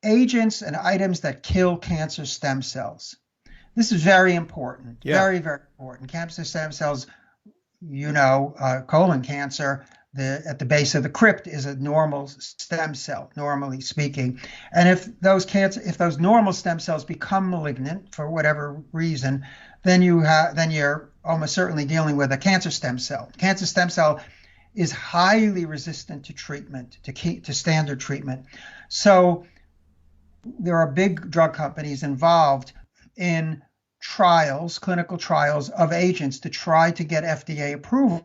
agents and items that kill cancer stem cells. This is very important, Yeah. very, very important. Cancer stem cells, colon cancer, at the base of the crypt is a normal stem cell, normally speaking. And if those normal stem cells become malignant for whatever reason, then you're almost certainly dealing with a cancer stem cell. Cancer stem cell is highly resistant to treatment, to standard treatment. So there are big drug companies involved in clinical trials of agents to try to get FDA approval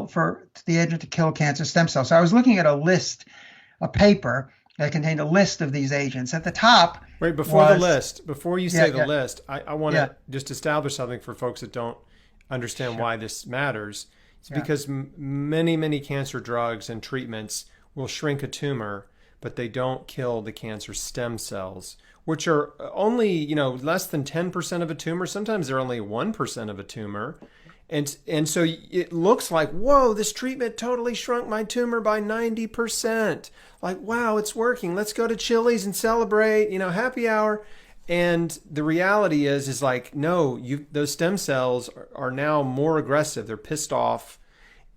for the agent to kill cancer stem cells. So I was looking at a paper that contained a list of these agents. At the top Wait, was, before you yeah, say the yeah, list, I want yeah, to just establish something for folks that don't understand sure, why this matters. It's yeah, because many, many cancer drugs and treatments will shrink a tumor, but they don't kill the cancer stem cells, which are only, less than 10% of a tumor. Sometimes they're only 1% of a tumor. And so it looks like, whoa, this treatment totally shrunk my tumor by 90%. Like, wow, it's working. Let's go to Chili's and celebrate, happy hour. And the reality is like, no, those stem cells are now more aggressive. They're pissed off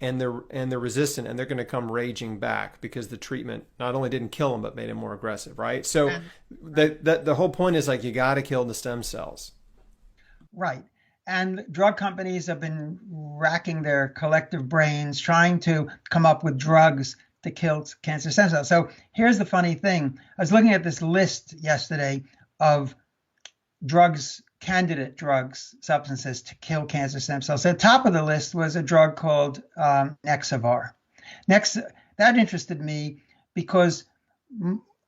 and they're resistant, and they're going to come raging back because the treatment not only didn't kill them but made them more aggressive, right? So the whole point is like, you got to kill the stem cells. right. And drug companies have been racking their collective brains trying to come up with drugs to kill cancer stem cells. So here's the funny thing. I was looking at this list yesterday of candidate drugs, substances to kill cancer stem cells. At the top of the list was a drug called Nexavar. That interested me because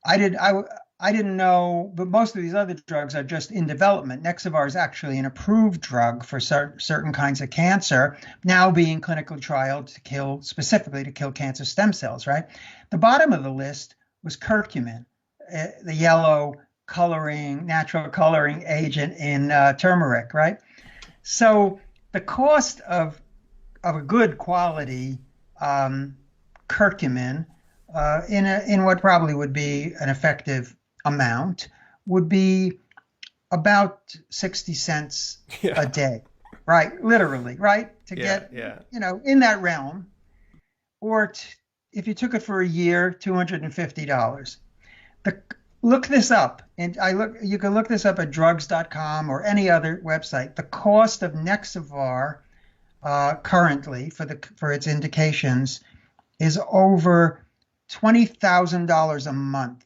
I didn't know, but most of these other drugs are just in development. Nexavar is actually an approved drug for certain kinds of cancer, now being clinical trialed specifically to kill cancer stem cells, right? The bottom of the list was curcumin, the yellow natural coloring agent in turmeric, right? So the cost of a good quality curcumin in what probably would be an effective amount would be about 60 cents a Yeah. day, right? Literally, right? To Yeah. get, Yeah. in that realm. Or if you took it for a year, $250. The, Look this up, and you can look this up at drugs.com or any other website. The cost of Nexavar currently for its indications is over $20,000 a month.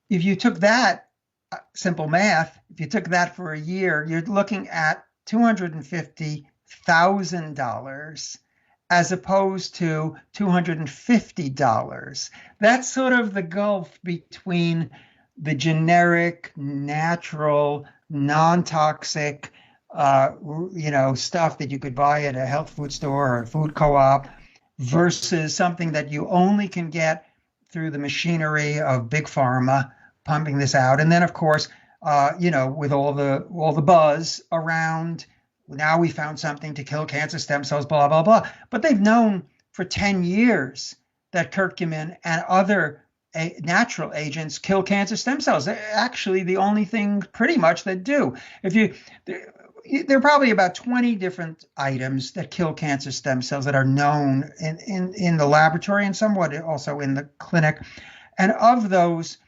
If you took that, simple math, if you took that for a year, you're looking at $250,000 as opposed to $250. That's sort of the gulf between the generic, natural, non-toxic, stuff that you could buy at a health food store or a food co-op versus something that you only can get through the machinery of big pharma pumping this out. And then, of course, with all the buzz around, now we found something to kill cancer stem cells, blah, blah, blah. But they've known for 10 years that curcumin and other natural agents kill cancer stem cells. They're actually the only thing pretty much that do. There are probably about 20 different items that kill cancer stem cells that are known in the laboratory and somewhat also in the clinic. And of those,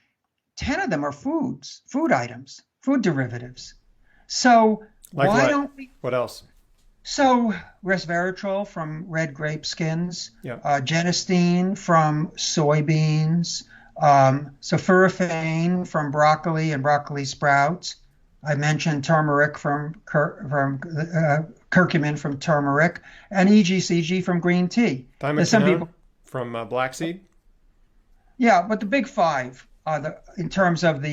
10 of them are food items, food derivatives. So Like why what? don't we? What else? So resveratrol from red grape skins, Yeah. genistein from soybeans, sulforaphane from broccoli and broccoli sprouts. I mentioned turmeric from curcumin from turmeric, and EGCG from green tea. There's some Thymokinone people, from black seed. yeah, but the big five are in terms of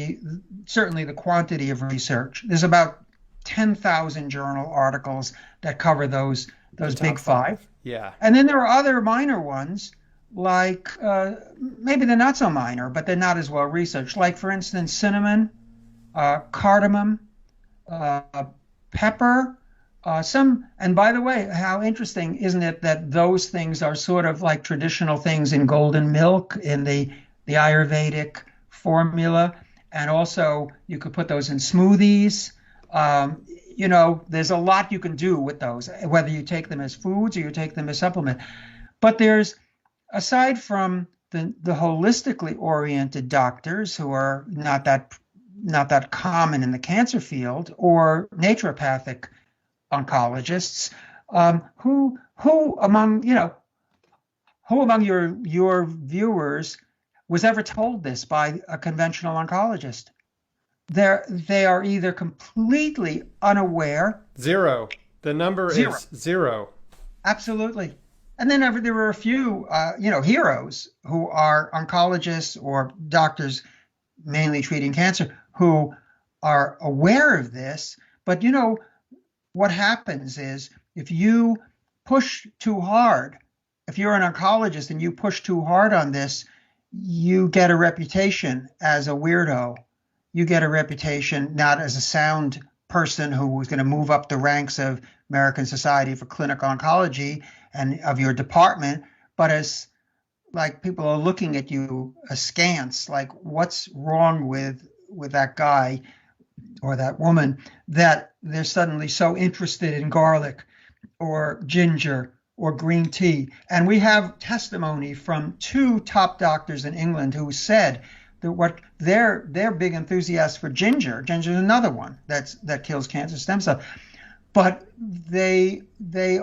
certainly the quantity of research. There's about 10,000 journal articles that cover those The big top five. five. Yeah. And then there are other minor ones, like maybe they're not so minor, but they're not as well researched. Like, for instance, cinnamon, cardamom, uh, pepper, and by the way, how interesting, isn't it, that those things are sort of like traditional things in golden milk in the Ayurvedic formula. and also you could put those in smoothies. There's a lot you can do with those, whether you take them as foods or you take them as supplement. But there's, aside from the holistically oriented doctors who are not that common in the cancer field, or naturopathic oncologists, who among your viewers was ever told this by a conventional oncologist? They are either completely unaware. Zero. The number Zero. is zero. Absolutely. And then there were a few, heroes who are oncologists or doctors mainly treating cancer who are aware of this. But what happens is, if you push too hard, if you're an oncologist and you push too hard on this, you get a reputation as a weirdo. You get a reputation not as a sound person who was going to move up the ranks of American Society for Clinical Oncology and of your department, but as like people are looking at you askance, like, what's wrong with that guy or that woman, that they're suddenly so interested in garlic or ginger or green tea. And we have testimony from two top doctors in England who said that what they're big enthusiasts for ginger. Ginger is another one that kills cancer stem cells. But they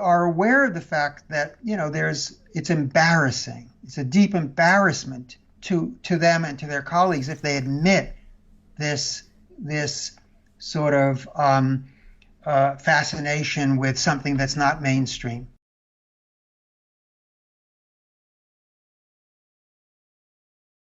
are aware of the fact that it's embarrassing. It's a deep embarrassment to them and to their colleagues if they admit this sort of fascination with something that's not mainstream.